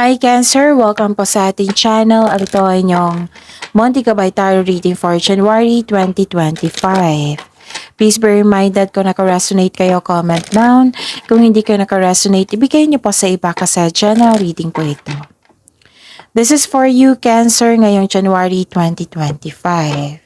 Hi Cancer! Welcome po sa ating channel at ito ay inyong Monty Gabay Tarot Reading for January 2025. Please be reminded kung naka-resonate kayo, comment down. Kung hindi kayo naka-resonate, ibigay niyo po sa iba kasi general reading po ito. This is for you Cancer ngayong January 2025.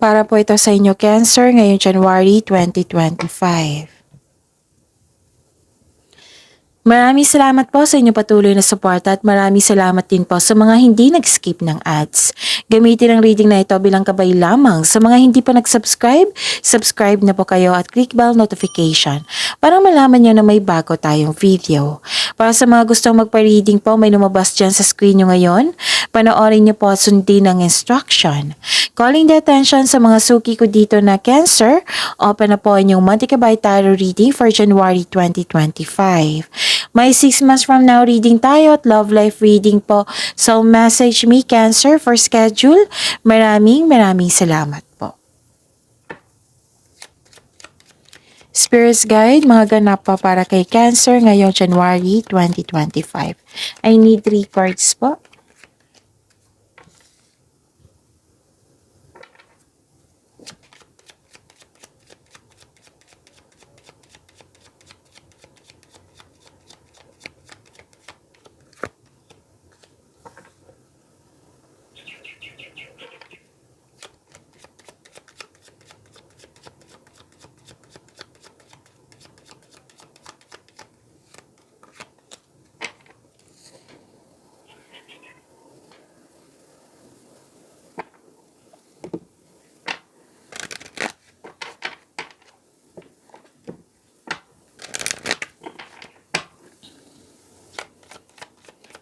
Para po ito sa inyo Cancer ngayong January 2025. Maraming salamat po sa inyong patuloy na suporta at maraming salamat din po sa mga hindi nag-skip ng ads. Gamitin ang reading na ito bilang gabay lamang. Sa mga hindi pa nag-subscribe, subscribe na po kayo at click bell notification para malaman nyo na may bago tayong video. Para sa mga gustong magpa-reading po, may lumabas dyan sa screen nyo ngayon. Panoorin nyo po at sundin ang instruction. Calling the attention sa mga suki ko dito na Cancer, open na po inyong Monty Gabay Tarot Reading for January 2025. May 6 months from now reading tayo at love life reading po. So message me Cancer for schedule. Maraming salamat po. Spirits Guide, mga ganap pa para kay Cancer ngayong January 2025. I need 3 cards po.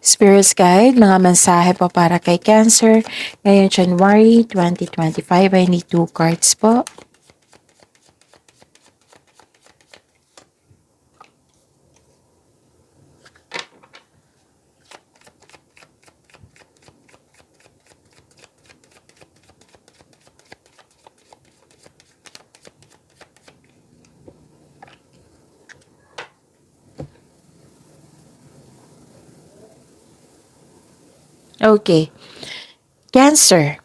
Spirits Guide, mga mensahe po para kay Cancer ngayong January 2025. I need 2 cards po. Okay. Cancer.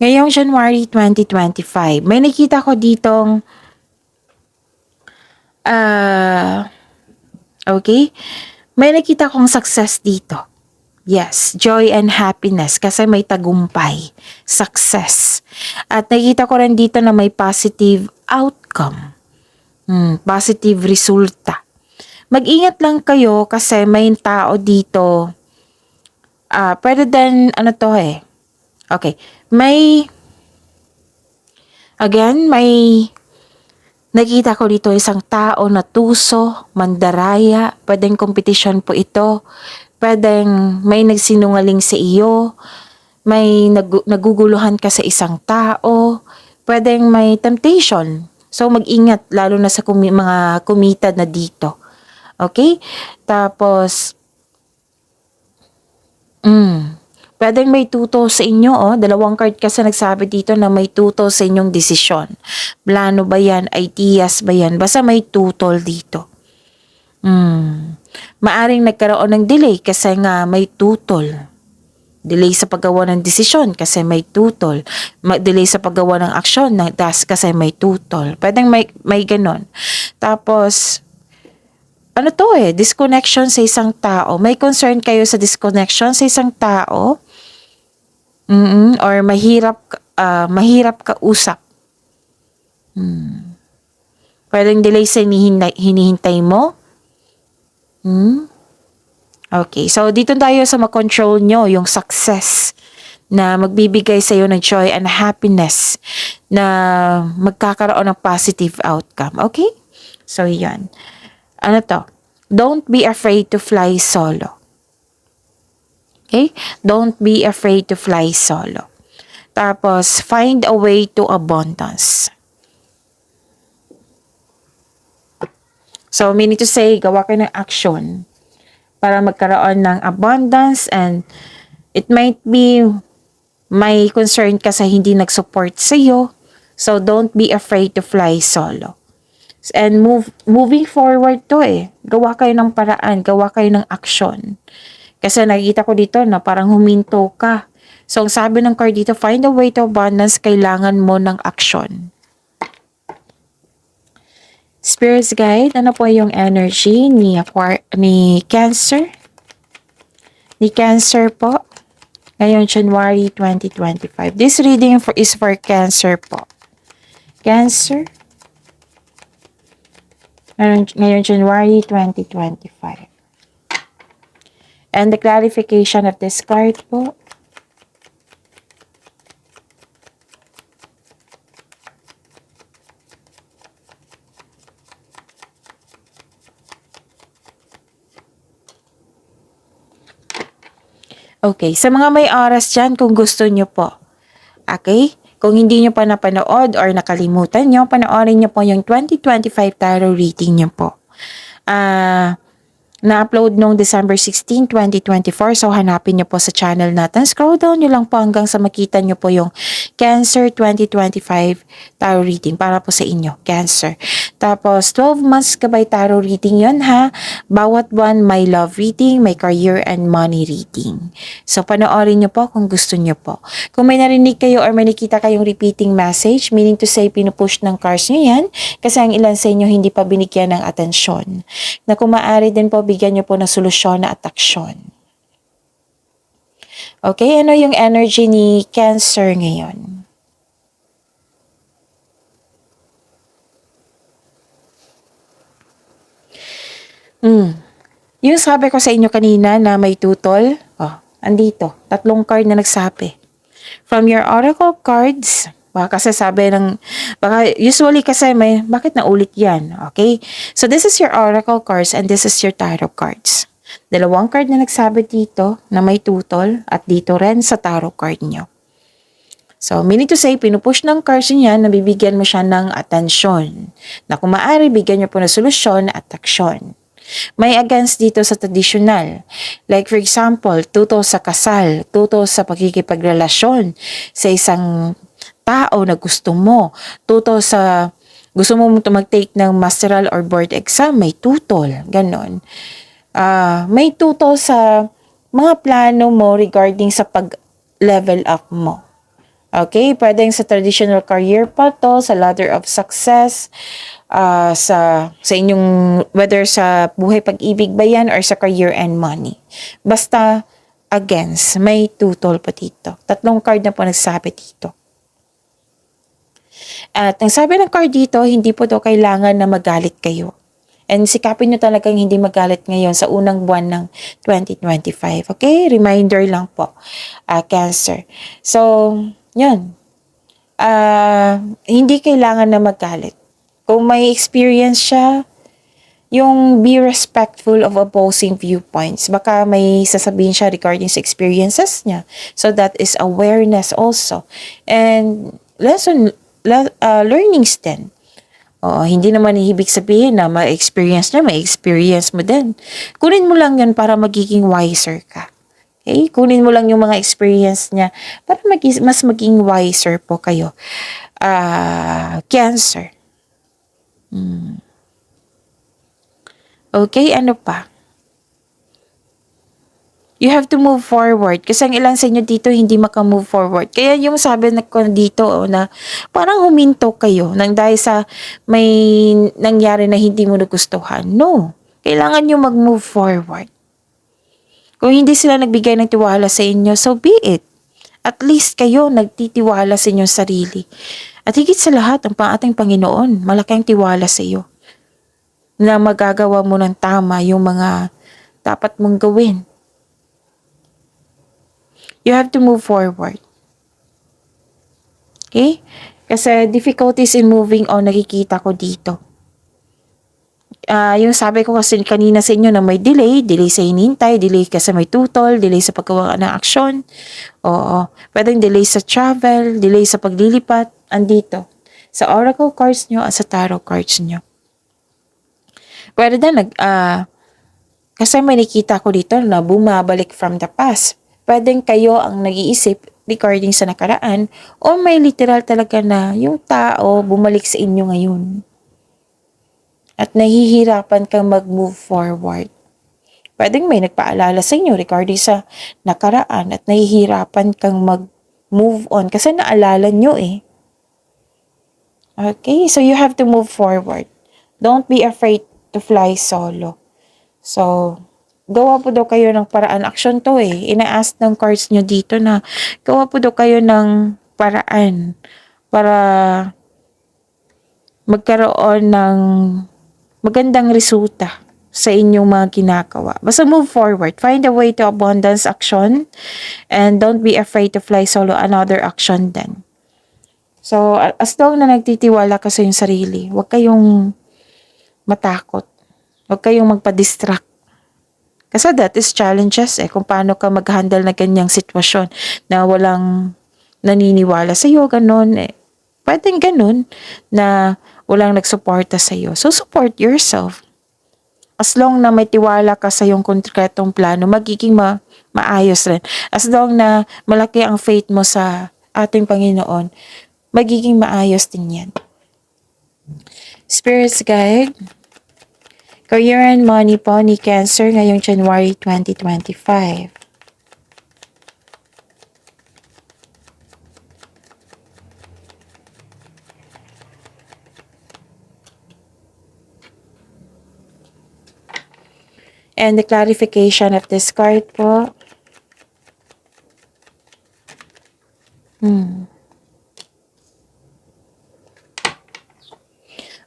Ngayong January 2025, may nakita ko ditong okay? May nakita kong success dito. Yes, joy and happiness kasi may tagumpay, success. At nakita ko rin dito na may positive outcome. Positive resulta. Mag-ingat lang kayo kasi may tao dito. Pwede din, Okay. May nakita ko dito isang tao na tuso, mandaraya, pwedeng competition po ito, pwedeng may nagsinungaling sa iyo, may naguguluhan ka sa isang tao, pwedeng may temptation. So mag-ingat lalo na sa mga committed na dito. Okay? Tapos, pwedeng may tutol sa inyo, 2 card kasi nagsabi dito na may tutol sa inyong desisyon. Plano ba yan? Ideas ba yan? Basta may tutol dito. Maaring nagkaroon ng delay kasi nga may tutol. Delay sa paggawa ng desisyon kasi may tutol. Delay sa paggawa ng aksyon kasi may tutol. Pwedeng may ganon. Tapos, disconnection sa isang tao. May concern kayo sa disconnection sa isang tao? Or mahirap kausap. Pwedeng delay sa hinihintay mo? Okay, so dito tayo sa makontrol nyo yung success na magbibigay sa iyo ng joy and happiness na magkakaroon ng positive outcome. Okay? So, yan. Don't be afraid to fly solo. Okay? Don't be afraid to fly solo. Tapos, find a way to abundance. So, meaning to say, gawa kayo ng action para magkaroon ng abundance, and it might be may concern ka sa hindi nag-support sa iyo. So, don't be afraid to fly solo. And moving forward to gawa kayo ng paraan, gawa kayo ng action. Kasi nakikita ko dito na parang huminto ka. So, ang sabi ng card dito, find a way to abundance, kailangan mo ng action. Spirits guide, ano po yung energy ni Cancer? Ni Cancer po. Ngayon, January 2025. This reading is for Cancer po. Cancer. Ngayon, January 2025. And the clarification of this card po. Okay, sa mga may oras dyan, kung gusto nyo po. Okay? Kung hindi nyo pa napanood or nakalimutan nyo, panoorin nyo po yung 2025 tarot reading nyo po. Na-upload noong December 16, 2024. So, hanapin nyo po sa channel natin. Scroll down nyo lang po hanggang sa makita nyo po yung Cancer 2025 tarot reading para po sa inyo, Cancer. Tapos, 12 months gabay tarot reading yon ha. Bawat buwan may love reading, may career and money reading. So, panoorin nyo po kung gusto nyo po. Kung may narinig kayo or may nakita kayong repeating message, meaning to say, pinupush ng cards nyo yan, kasi ang ilan sa inyo hindi pa binigyan ng atensyon. Na kung maaari din po, bigyan nyo po ng solusyon at aksyon. Okay, ano yung energy ni Cancer ngayon? Yung sabi ko sa inyo kanina na may tutol, andito, 3 card na nagsabi. From your oracle cards, kasi sabi usually kasi bakit naulit yan? Okay? So this is your oracle cards and this is your tarot cards. 2 card na nagsabi dito na may tutol at dito rin sa tarot card nyo. So, meaning to say, pinupush ng cards niya, nabibigyan mo siya ng atensyon. Na kung maaari, bigyan nyo po ng solusyon at aksyon. May against dito sa traditional. Like for example, tuto sa kasal, tuto sa pagkikipagrelasyon sa isang tao na gusto mo, tuto sa gusto mo mag-take ng masteral or board exam, may tutol, ganon. May tutol sa mga plano mo regarding sa pag-level up mo. Okay, pwedeng sa traditional career pa to, sa ladder of success, sa inyong, whether sa buhay pag-ibig ba yan or sa career and money. Basta, against, may tutol pa dito. 3 card na po nagsabi dito. At ang sabi ng card dito, hindi po to kailangan na magalit kayo. And sikapin nyo talagang hindi magalit ngayon sa unang buwan ng 2025. Okay? Reminder lang po. Cancer. So, yan. Hindi kailangan na magalit. Kung may experience siya, yung be respectful of opposing viewpoints. Baka may sasabihin siya regarding sa experiences niya. So that is awareness also. And learnings din. Hindi naman ibig sabihin na ma-experience niya, ma-experience mo din. Kunin mo lang yan para magiging wiser ka. Okay? Kunin mo lang yung mga experience niya para mas maging wiser po kayo. Cancer. Okay, ano pa? You have to move forward. Kasi ang ilan sa inyo dito hindi maka-move forward. Kaya yung sabi na ko dito na parang huminto kayo nang dahil sa may nangyari na hindi mo nagustuhan. No. Kailangan nyo mag-move forward. Kung hindi sila nagbigay ng tiwala sa inyo, so be it. At least kayo nagtitiwala sa inyong sarili. At higit sa lahat, ang ating Panginoon, malaking tiwala sa iyo. Na magagawa mo ng tama yung mga dapat mong gawin. You have to move forward. Okay? Kasi difficulties in moving on nakikita ko dito. Yung sabi ko kasi kanina sa inyo na may delay sa hinintay, delay ka sa may tutol, delay sa paggawa ng aksyon. Oo. Pwedeng delay sa travel, delay sa paglilipat. Andito. Sa oracle cards nyo at sa tarot cards nyo. Pwede na kasi may nakita ko dito na bumabalik from the past. Pwedeng kayo ang nag-iisip regarding sa nakaraan o may literal talaga na yung tao bumalik sa inyo ngayon. At nahihirapan kang mag-move forward. Pwedeng may nagpaalala sa inyo regarding sa nakaraan at nahihirapan kang mag-move on kasi naalala nyo eh. Okay, so you have to move forward. Don't be afraid to fly solo. So, gawa po daw kayo ng paraan. Action to eh. Ina-ask ng cards nyo dito na gawa po daw kayo ng paraan para magkaroon ng magandang resulta sa inyong mga ginagawa. Basta move forward. Find a way to abundance action and don't be afraid to fly solo, another action then. So, as long na nagtitiwala ka sa iyong sarili, huwag kayong matakot. Huwag kayong magpa-distract. Kasi that is challenges eh, kung paano ka mag-handle na ganyang sitwasyon na walang naniniwala sa iyo, ganun eh. Pwedeng ganun na walang nagsuporta sa iyo. So, support yourself. As long na may tiwala ka sa iyong konkretong plano, magiging maayos rin. As long na malaki ang faith mo sa ating Panginoon, magiging maayos din yan. Spirits Guide, Career and Money po ni Cancer ngayong January 2025. And the clarification of this card po.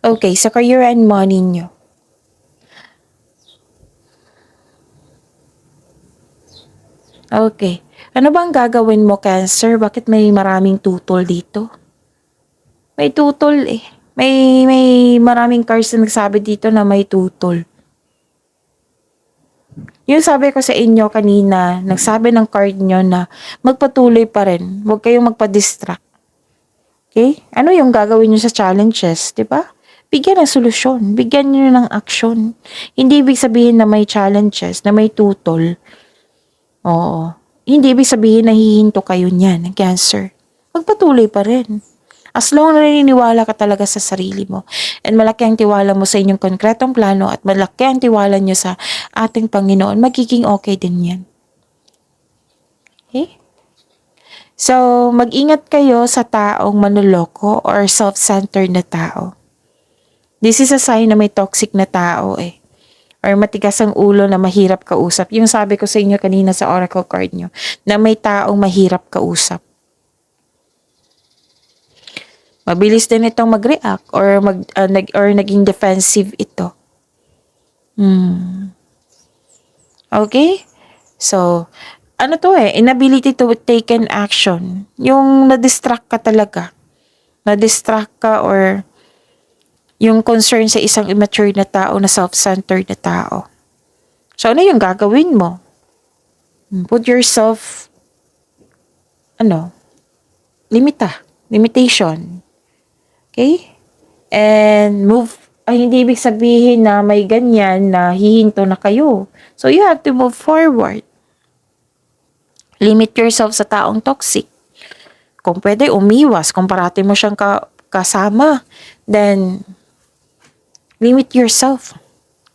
Okay, sa career and money nyo. Okay. Ano bang gagawin mo, Cancer? Bakit may maraming tutol dito? May tutol eh. May maraming cards na nagsabi dito na may tutol. Yung sabi ko sa inyo kanina, nagsabi ng card nyo na magpatuloy pa rin. Huwag kayong magpa-distract. Okay? Ano yung gagawin nyo sa challenges, di ba? Bigyan ng solusyon. Bigyan nyo ng action. Hindi ibig sabihin na may challenges, na may tutol. Oo. Hindi ibig sabihin na hihinto kayo niyan, ng Cancer. Magpatuloy pa rin. As long na naniniwala ka talaga sa sarili mo and malaki ang tiwala mo sa inyong konkretong plano at malaki ang tiwala nyo sa ating Panginoon, magiging okay din yan. Okay? So, mag-ingat kayo sa taong manloloko or self-centered na tao. This is a sign na may toxic na tao eh. Or matigas ang ulo na mahirap kausap. Yung sabi ko sa inyo kanina sa oracle card nyo, na may taong mahirap kausap. Mabilis din itong mag-react or naging defensive ito. Okay? So, ano to eh, inability to take an action. Yung na-distract ka talaga. Na-distract ka or yung concern sa isang immature na tao, na self-centered na tao. So, ano yung gagawin mo? Put yourself, limitation. Okay? And hindi ibig sabihin na may ganyan na hihinto na kayo. So, you have to move forward. Limit yourself sa taong toxic. Kung pwede, umiwas. Kung parati mo siyang kasama, then, limit yourself.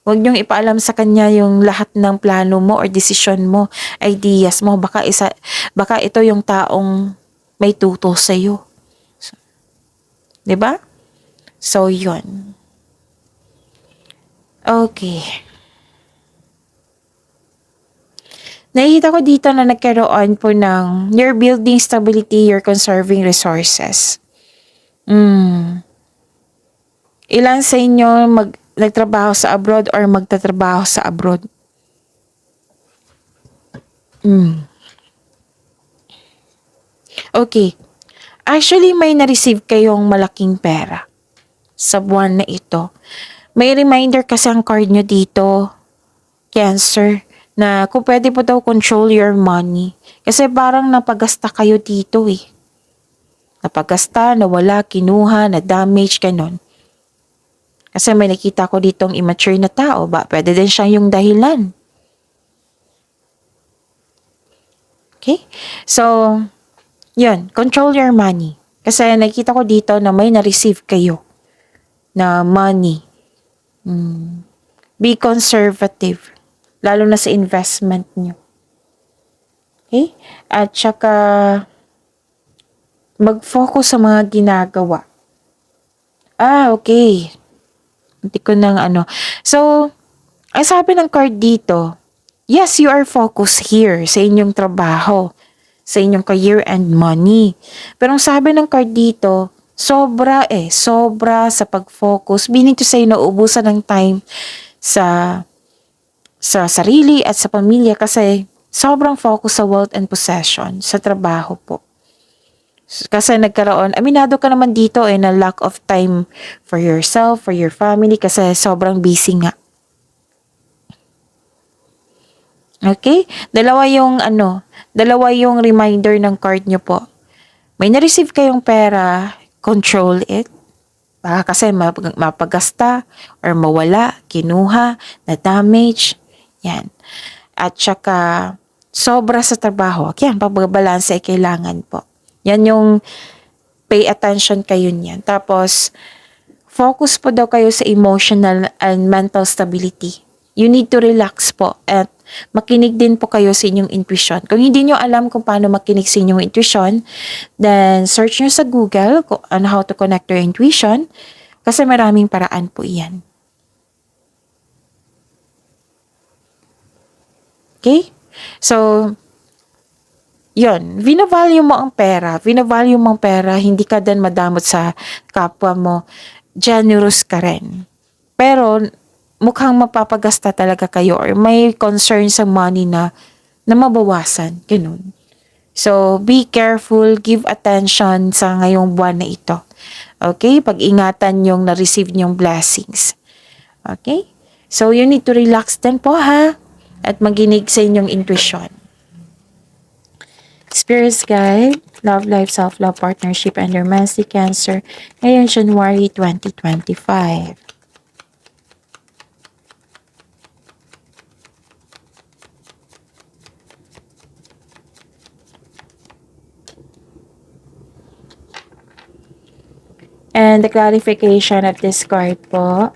Huwag niyong ipaalam sa kanya yung lahat ng plano mo or desisyon mo, ideas mo. Baka ito yung taong may tutol sa'yo. Diba? So, yun. Okay. Nakikita ko dito na nagkaroon po ng you're building stability, you're conserving resources. Ilan sa inyo nagtrabaho sa abroad or magtatrabaho sa abroad? Okay. Actually, may na-receive kayong malaking pera sa buwan na ito. May reminder kasi ang card nyo dito, Cancer, na kung pwede po daw control your money. Kasi parang napagasta kayo dito eh. Napagasta, nawala, kinuha, na-damage, ganon. Kasi may nakita ko ditong immature na tao, ba? Pwede din siya yung dahilan. Okay? So, yun, control your money. Kasi nakita ko dito na may na-receive kayo na money. Be conservative, lalo na sa investment nyo. Okay? At saka, mag-focus sa mga ginagawa. Okay. Hindi ko nang ano. So, ang sabi ng card dito, yes, you are focused here sa inyong trabaho, sa inyong career and money. Pero ang sabi ng card dito, sobra sa pag-focus. Meaning to say, nauubusan ng time sa sarili at sa pamilya kasi sobrang focus sa wealth and possession, sa trabaho po. Kasi nagkaroon, aminado ka naman dito na lack of time for yourself, for your family kasi sobrang busy nga. Okay? Dalawa yung reminder ng card nyo po. May na-receive kayong pera, control it. Baka kasi mapagasta or mawala, kinuha, na-damage. Yan. At saka, sobra sa trabaho. Yan, pagbabalanse ay kailangan po. Yan yung pay attention kayo niyan. Tapos, focus po daw kayo sa emotional and mental stability. You need to relax po at makinig din po kayo sa inyong intuition. Kung hindi nyo alam kung paano makinig sa inyong intuition, then search nyo sa Google on how to connect your intuition kasi maraming paraan po iyan. Okay? So, yun, vinavalue mo ang pera. Vinavalue mo ang pera, hindi ka din madamot sa kapwa mo. Generous ka rin. Pero, mukhang mapapagasta talaga kayo or may concern sa money na mabawasan. Ganun. So, be careful, give attention sa ngayong buwan na ito. Okay? Pag-ingatan yung na-receive nyong blessings. Okay? So, you need to relax din po ha. At maginig sa inyong intuition. Spirits Guide, Love Life, Self-Love, Partnership, and Romantic Cancer ngayon January 2025. And the clarification of this card po.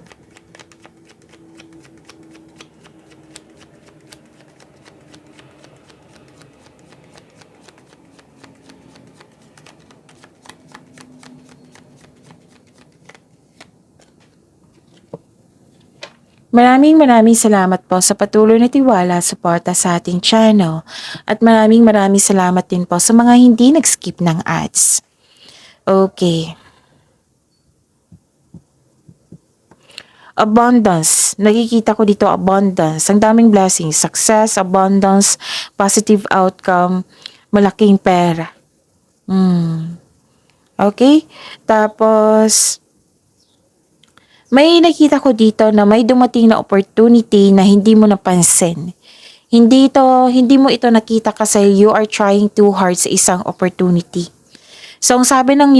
Maraming salamat po sa patuloy na tiwala, suporta sa ating channel. At maraming salamat din po sa mga hindi nag-skip ng ads. Okay. Abundance. Nakikita ko dito abundance. Ang daming blessings. Success, abundance, positive outcome, malaking pera. Okay? Tapos, may nakita ko dito na may dumating na opportunity na hindi mo napansin. Hindi mo ito nakita kasi you are trying too hard sa isang opportunity. So, ang sabi ng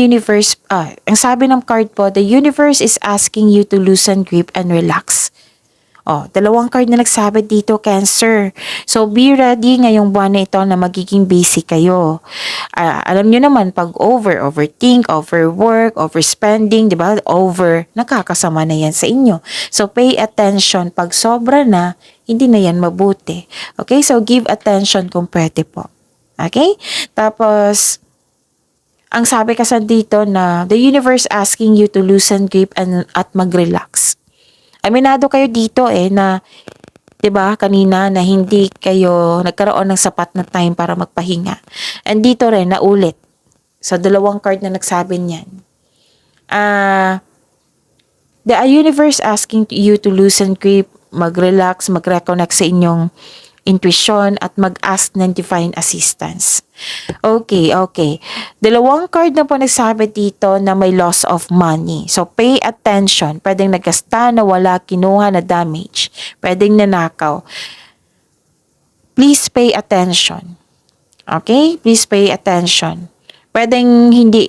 card po, the universe is asking you to loosen grip and relax. Dalawang card na nagsabi dito, Cancer. So, be ready ngayong buwan na ito na magiging busy kayo. Alam nyo naman, pag overthink, overwork, overspending, di ba? Nakakasama na yan sa inyo. So, pay attention. Pag sobra na, hindi na yan mabuti. Okay? So, give attention kung pwede po. Okay? Tapos, ang sabi kasi dito na the universe asking you to loosen grip at mag-relax. Aminado kayo dito na 'di ba kanina na hindi kayo nagkaroon ng sapat na time para magpahinga. And dito rin naulit. Sa dalawang card na nagsabi niyan. The universe asking you to loosen grip, mag-relax, mag-reconnect sa inyong intuition at mag-ask ng divine assistance. Okay, okay. Dalawang card na po nagsabi dito na may loss of money. So, pay attention. Pwedeng nagkasta, nawala, kinuha, na damage. Pwedeng nanakaw. Please pay attention. Okay? Please pay attention. Pwedeng hindi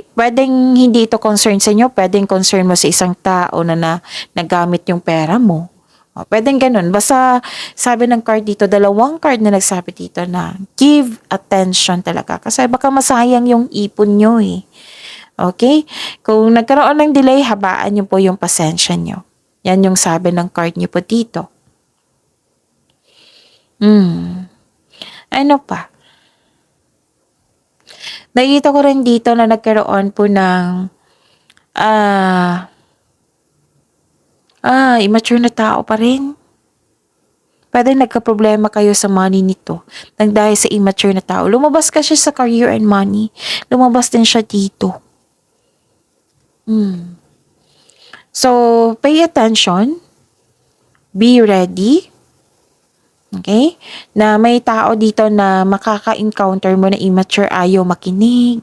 ito concern sa inyo, pwedeng concern mo sa isang tao na nagamit yung pera mo. O, pwedeng ganun. Basta sabi ng card dito, dalawang card na nagsabi dito na give attention talaga. Kasi baka masayang yung ipon nyo eh. Okay? Kung nagkaroon ng delay, habaan nyo po yung pasensya nyo. Yan yung sabi ng card nyo po dito. Ano pa? Nakikita ko rin dito na nagkaroon po ng immature na tao pa rin. Pwede nagka-problema kayo sa money nito nang dahil sa immature na tao. Lumabas ka siya sa career and money. Lumabas din siya dito. So, pay attention. Be ready. Okay? Na may tao dito na makaka-encounter mo na immature, ayaw makinig.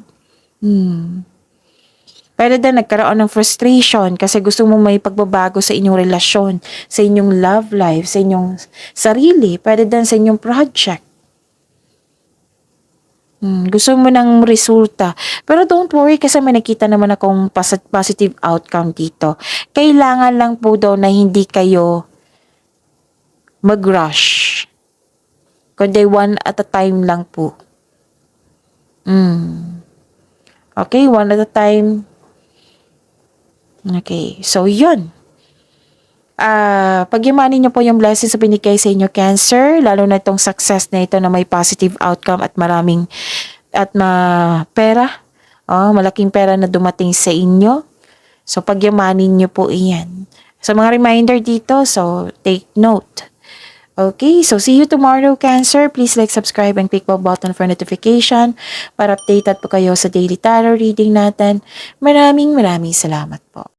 Pwede din nagkaroon ng frustration kasi gusto mo may pagbabago sa inyong relasyon, sa inyong love life, sa inyong sarili, pwede din sa inyong project. Gusto mo ng resulta. Pero don't worry kasi may nakita naman akong positive outcome dito. Kailangan lang po daw na hindi kayo mag-rush. Kundi one at a time lang po. Okay, one at a time. Okay, so yun. Pagyamanin niyo po yung blessings sa binigay sa inyo, Cancer, lalo na itong success na ito na may positive outcome at maraming pera. Malaking pera na dumating sa inyo. So, pagyamanin niyo po iyan. Sa mga reminder dito, so take note. Okay, so see you tomorrow, Cancer. Please like, subscribe, and click the button for notification para updated po kayo sa daily tarot reading natin. Maraming salamat po.